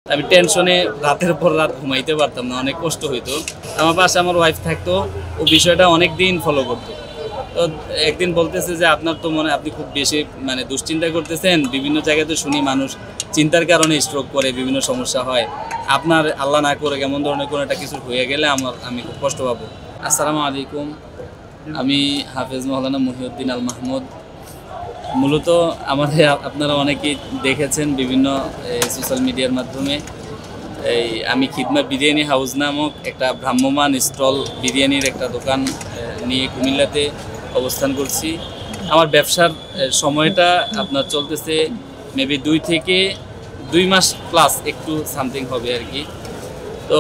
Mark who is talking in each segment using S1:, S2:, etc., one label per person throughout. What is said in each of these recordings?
S1: আমি টেনশনে রাতের পর রাত ঘুমাইতে পারতাম না, অনেক কষ্ট হইতো। আমার পাশে আমার ওয়াইফ থাকতো, ও বিষয়টা অনেক দিন ফলো করতো। তো একদিন বলতেছে যে আপনার তো মনে আপনি খুব বেশি দুশ্চিন্তা করতেছেন, বিভিন্ন জায়গাতে শুনি মানুষ চিন্তার কারণে স্ট্রোক করে, বিভিন্ন সমস্যা হয়। আপনার আল্লাহ না করে এমন ধরনের কোনো একটা কিছু হয়ে গেলে আমি খুব কষ্ট পাবো। আসসালামু আলাইকুম, আমি হাফেজ মাওলানা মহিউদ্দিন আল মাহমুদ। মূলত আমাদের আপনারা অনেকেই দেখেছেন বিভিন্ন সোশ্যাল মিডিয়ার মাধ্যমে। আমি খিদমা বিরিয়ানি হাউস নামক একটা ভ্রাম্যমান স্টল বিরিয়ানির একটা দোকান নিয়ে কুমিল্লাতে অবস্থান করছি। আমার ব্যবসার সময়টা আপনার চলতেছে মেবি 2 থেকে 2 মাস প্লাস একটু সামথিং হবে আর কি। তো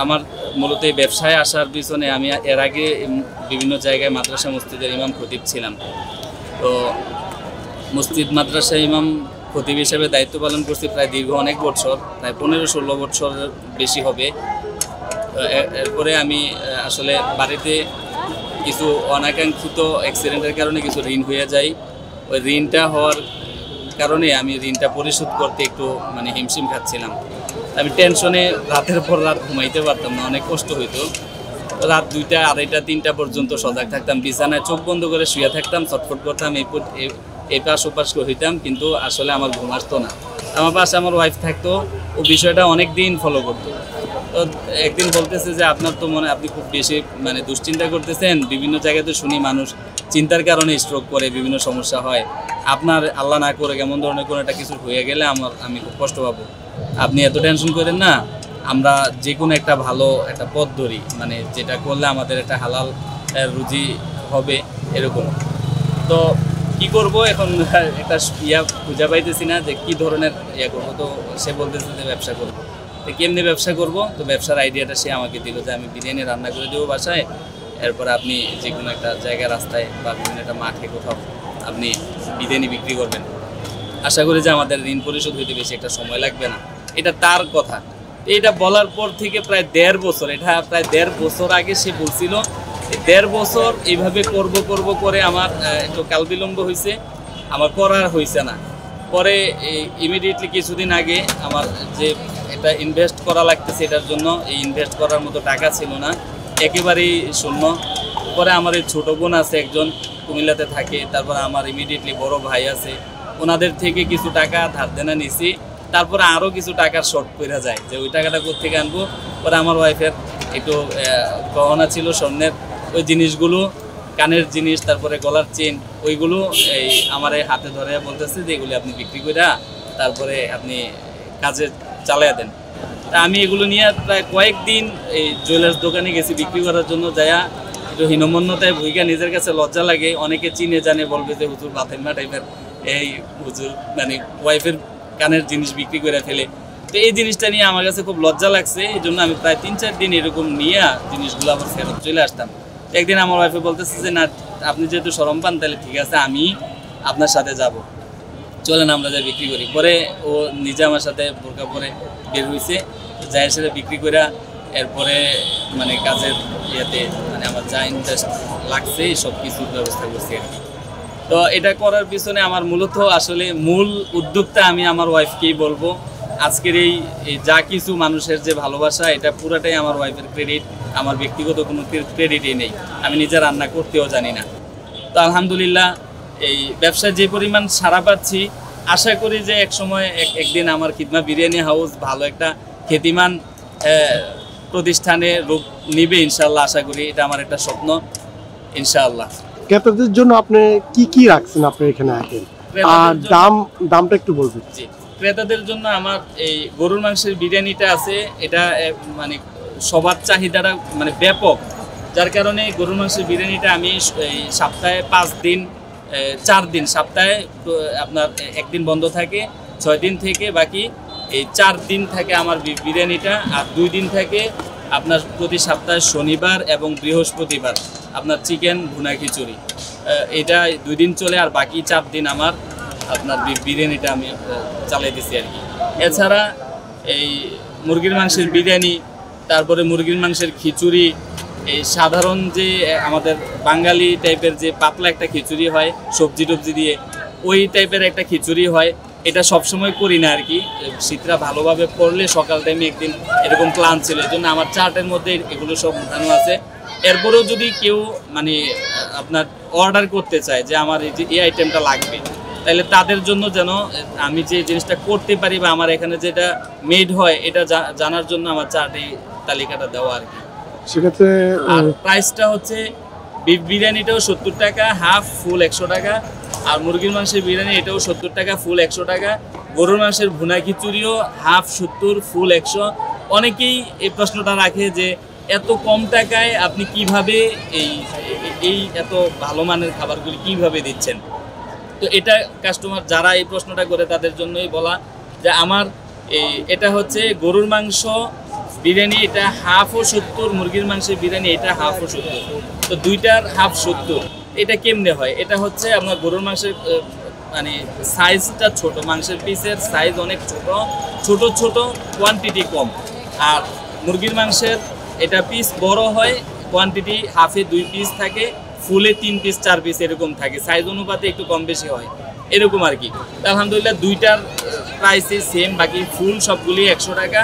S1: আমার মূলত এই ব্যবসায় আসার পিছনে আমি এর আগে বিভিন্ন জায়গায় মাদ্রাসা মসজিদের ইমাম খতিব ছিলাম। তো মসজিদ মাদ্রাসা ইমাম খতিব হিসেবে দায়িত্ব পালন করছি প্রায় দীর্ঘ অনেক বছর, প্রায় 15-16 বছরের বেশি হবে। এরপরে আমি আসলে বাড়িতে কিছু অনাকাঙ্ক্ষিত অ্যাক্সিডেন্টের কারণে কিছু ঋণ হয়ে যায়। ওই ঋণটা হওয়ার কারণে আমি ঋণটা পরিশোধ করতে একটু হিমশিম খাচ্ছিলাম। আমি টেনশনে রাতের পর রাত ঘুমাইতে পারতাম না, অনেক কষ্ট হইতো। রাত 2টা, 2:30, 3টা পর্যন্ত সজাগ থাকতাম, বিছানায় চোখ বন্ধ করে শুয়ে থাকতাম, ছটফট করতাম, এই পাশ ওপাশ হইতাম, কিন্তু আসলে আমার ঘুম আসতো না। আমার পাশে আমার ওয়াইফ থাকতো, ও বিষয়টা অনেক দিন ফলো করতো। তো একদিন বলতেছে যে আপনার তো আপনি খুব বেশি দুশ্চিন্তা করতেছেন, বিভিন্ন জায়গাতে শুনি মানুষ চিন্তার কারণে স্ট্রোক করে, বিভিন্ন সমস্যা হয়। আপনার আল্লাহ না করে এমন ধরনের কোনো একটা কিছু হয়ে গেলে আমি খুব কষ্ট পাবো। আপনি এত টেনশন করেন না, আমরা যে কোনো একটা ভালো একটা পথ ধরি, যেটা করলে আমাদের একটা হালাল রুজি হবে এরকম। তো কি করব এখন, একটা খুঁজে পাইতেছি না যে কি ধরনের করবো। তো সে বলতেছে যে ব্যবসা করবো। তো কেমনি ব্যবসা করব? তো ব্যবসার আইডিয়াটা সে আমাকে দিল যে আমি বিরিয়ানি রান্না করে দেবো বাসায়, এরপর আপনি যে কোনো একটা জায়গায়, রাস্তায় বা বিভিন্ন একটা মাঠে কোথাও আপনি বিরিয়ানি বিক্রি করবেন। আশা করি যে আমাদের ঋণ পরিশোধ হইতে বেশি একটা সময় লাগবে না। এটা তার কথা। এটা বলার পর থেকে প্রায় 1.5 বছর, এটা প্রায় 1.5 বছর আগে সে বলছিল। 1.5 বছর এইভাবে করব করে আমার একটু কাল বিলম্ব হয়েছে, আমার করার হয়েছে না। পরে ইমিডিয়েটলি কিছুদিন আগে আমার যে এটা ইনভেস্ট করা লাগতেছে, এটার জন্য এই ইনভেস্ট করার মতো টাকা ছিল না, একেবারেই শূন্য। পরে আমার এই ছোটো বোন আছে একজন, কুমিল্লাতে থাকে। তারপর আমার ইমিডিয়েটলি বড় ভাই আছে, ওনাদের থেকে কিছু টাকা ধার দেনা নিছি। তারপরে আরও কিছু টাকার শর্ট পড়ে যায় যে ওই টাকাটা কোত্থেকে আনবো। পরে আমার ওয়াইফের একটু গহনা ছিল স্বর্ণের, ওই জিনিসগুলো, কানের জিনিস, তারপরে গলার চেন, ওইগুলো আমার হাতে ধরে বলতেছে যে এগুলি আপনি বিক্রি করে তারপরে আপনি কাজে চালিয়ে দেন। তা আমি এগুলো নিয়ে প্রায় কয়েকদিন এই জুয়েলার্স দোকানে গেছি বিক্রি করার জন্য। যায়া একটু হীনমন্যতায় ভূমিকা, নিজের কাছে লজ্জা লাগে। অনেকে চিনে জানে, বলবে যে হুজুর ফাতেমা টাইপের, এই হুজুর ওয়াইফের কানের জিনিস বিক্রি করে ফেলে। তো এই জিনিসটা নিয়ে আমার কাছে খুব লজ্জা লাগছে। এই জন্য আমি প্রায় 3-4 দিন এরকম নিয়ে জিনিসগুলো আবার ফেরত চলে আসতাম। একদিন আমার ওয়াইফে বলতেছে যে না, আপনি যেহেতু শরম পান, তাহলে ঠিক আছে, আমি আপনার সাথে যাব, চলেন আমরা যা বিক্রি করি। পরে ও নিজে আমার সাথে বোরকা পরে বের হয়েছে, যাই সাথে বিক্রি করে। এরপরে কাজের ইয়েতে আমার যা ইন্টারেস্ট লাগছে সব কিছুর ব্যবস্থা করছি আর কি। তো এটা করার পিছনে আমার মূলত আসলে মূল উদ্যোক্তা আমি আমার ওয়াইফকেই বলবো। আজকের এই যা কিছু মানুষের যে ভালোবাসা, এটা পুরাটাই আমার ওয়াইফের ক্রেডিট, আমার ব্যক্তিগত কোনো ক্রেডিটই নেই। আমি নিজে রান্না করতেও জানি না। তো আলহামদুলিল্লাহ এই ব্যবসায় যে পরিমাণ সাড়া পাচ্ছি, আশা করি যে একদিন আমার খিদমা বিরিয়ানি হাউস ভালো একটা খ্যাতিমান প্রতিষ্ঠানে রূপ নিবে ইনশাআল্লাহ। আশা করি, এটা আমার একটা স্বপ্ন ইনশাআল্লাহ।
S2: ক্রেতাদের জন্য আপনি কি রাখছেন আপনার এখানে আইটেম, আর দামটা একটু বলবেন?
S1: জি, ক্রেতাদের জন্য আমার এই গরুর মাংসের বিরিয়ানিটা আছে, এটা সবার চাহিদাটা ব্যাপক। যার কারণে গরুর মাংসের বিরিয়ানিটা আমি এই সপ্তাহে 5 দিন, 4 দিন, সপ্তাহে আপনার 1 দিন বন্ধ থাকে, 6 দিন থেকে বাকি এই 4 দিন থাকে আমার বিরিয়ানিটা। আর 2 দিন থাকে আপনার প্রতি সপ্তাহে শনিবার এবং বৃহস্পতিবার আপনার চিকেন ভুনা খিচুড়ি। এটা 2 দিন চলে, আর বাকি 4 দিন আমার আপনার বিরিয়ানিটা আমি চালিয়ে দিচ্ছি আর কি। এছাড়া এই মুরগির মাংসের বিরিয়ানি, তারপরে মুরগির মাংসের খিচুড়ি, এই সাধারণ যে আমাদের বাঙালি টাইপের যে পাতলা একটা খিচুড়ি হয় সবজি টবজি দিয়ে, ওই টাইপের একটা খিচুড়ি হয়। এটা সবসময় করি না আর কি, শীতটা ভালোভাবে পড়লে সকাল টাইমে একদিন এরকম প্ল্যান ছিল, এই জন্য আমার চার্টের মধ্যে এগুলো সব উঠানো আছে। এরপরেও যদি কেউ মানে আপনার অর্ডার করতে চায় যে আমার এই আইটেমটা লাগবে, তাহলে তাদের জন্য যেন আমি যে জিনিসটা করতে পারি বা আমার এখানে যেটা মেড হয় এটা জানার জন্য আমার চার্টে তালিকাটা দেওয়া আর কি।
S2: সেক্ষেত্রে
S1: আর প্রাইসটা হচ্ছে বিফ বিরিয়ানিটাও 70 টাকা, হাফ ফুল 100 টাকা। আর মুরগির মাংসের বিরিয়ানি এটাও 70 টাকা, ফুল 100 টাকা। গরুর মাংসের ভুনা খিচুড়িও হাফ 70, ফুল 100। অনেকেই এই প্রশ্নটা রাখে যে এত কম টাকায় আপনি কিভাবে এই এত ভালো মানের খাবারগুলি কিভাবে দিচ্ছেন। তো এটা কাস্টমার যারা এই প্রশ্নটা করে তাদের জন্যই বলা যে আমার এটা হচ্ছে গরুর মাংস বিরিয়ানি, এটা হাফও 70, মুরগির মাংসের বিরিয়ানি এটা হাফও 70। তো দুইটার হাফ 70। এটা কেমনে হয়? এটা হচ্ছে আপনার গরুর মাংসের মানে সাইজটা ছোট, মাংসের পিসের সাইজ অনেক ছোট ছোট ছোট, কোয়ান্টিটি কম। আর মুরগির মাংসের এটা পিস বড় হয়, কোয়ান্টিটি হাফে 2 পিস থাকে, ফুলে 3 পিস 4 পিস এরকম থাকে, সাইজ অনুপাতে একটু কম বেশি হয় এরকম আর কি। আলহামদুলিল্লাহ দুইটার প্রাইসই সেম, বাকি ফুল সবগুলি 100 টাকা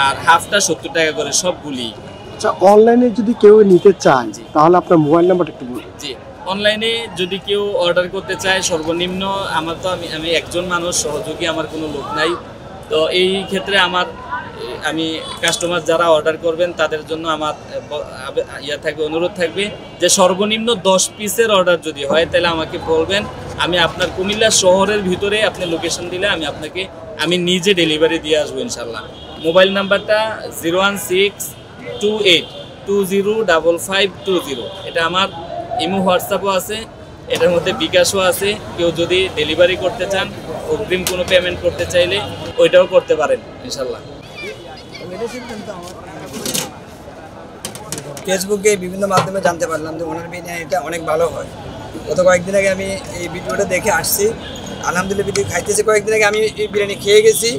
S1: আর হাফটা 70 টাকা করে সবগুলি।
S2: আচ্ছা, অনলাইনে যদি কেউ নিতে চায় তাহলে আপনার মোবাইল নাম্বারটা একটু বলুন।
S1: জি, অনলাইনে যদি কেউ অর্ডার করতে চায় সর্বনিম্ন আমার তো আমি একজন মানুষ, সহযোগী আমার কোনো লোক নাই। তো এই ক্ষেত্রে আমি কাস্টমার যারা অর্ডার করবেন তাদের জন্য আমার অনুরোধ থাকবে যে সর্বনিম্ন 10 পিসের অর্ডার যদি হয় তাহলে আমাকে বলবেন, আমি আপনার কুমিল্লা শহরের ভিতরে আপনি লোকেশন দিলে আমি নিজে ডেলিভারি দিয়ে আসবো ইনশাল্লাহ। মোবাইল নাম্বারটা 01628205520। এটা আমার ইমো হোয়াটসঅ্যাপও আছে, এটার মধ্যে বিকাশও আছে। কেউ যদি ডেলিভারি করতে চান, অগ্রিম কোনো পেমেন্ট করতে চাইলে ওইটাও করতে পারেন ইনশাল্লাহ।
S3: ফেসবুকে বিভিন্ন মাধ্যমে জানতে পারলাম যে ওনার বিরিয়ানিটা অনেক ভালো হয়। গত কয়েকদিন আগে আমি এই ভিডিওটা দেখে আসছি, আলহামদুলিল্লাহ ভিডিও খাইতেছি। কয়েকদিন আগে আমি এই বিরিয়ানি খেয়ে গেছি।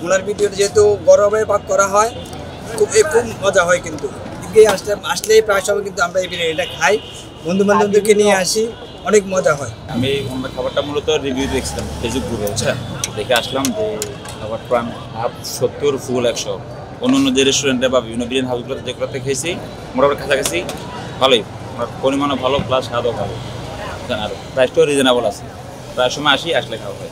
S3: ওনার ভিডিওটা যেহেতু গরমে পাক করা হয়, খুব মজা হয়। কিন্তু আসলেই প্রায় সময় কিন্তু আমরা এই বিরিয়ানিটা খাই, বন্ধু বান্ধবদেরকে নিয়ে আসি, অনেক মজা হয়।
S4: আমি আমরা খাবারটা মূলত রিভিউ দেখছিলাম ফেসবুক গ্রুপে, বুঝছেন, দেখে আসলাম যে খাবারটা হাফ 70, ফুল 100। অন্য যে রেস্টুরেন্টে বা বিভিন্ন বিরিয়ানি হাউসগুলোতে যেগুলোতে খেয়েছি মোটামুটি কাছাকাছি ভালোই, পরিমাণও ভালো, প্লাস স্বাদও ভালো, আর প্রাইসটাও রিজনেবল আছে। প্রায় সময় আসলে খাওয়া হয়।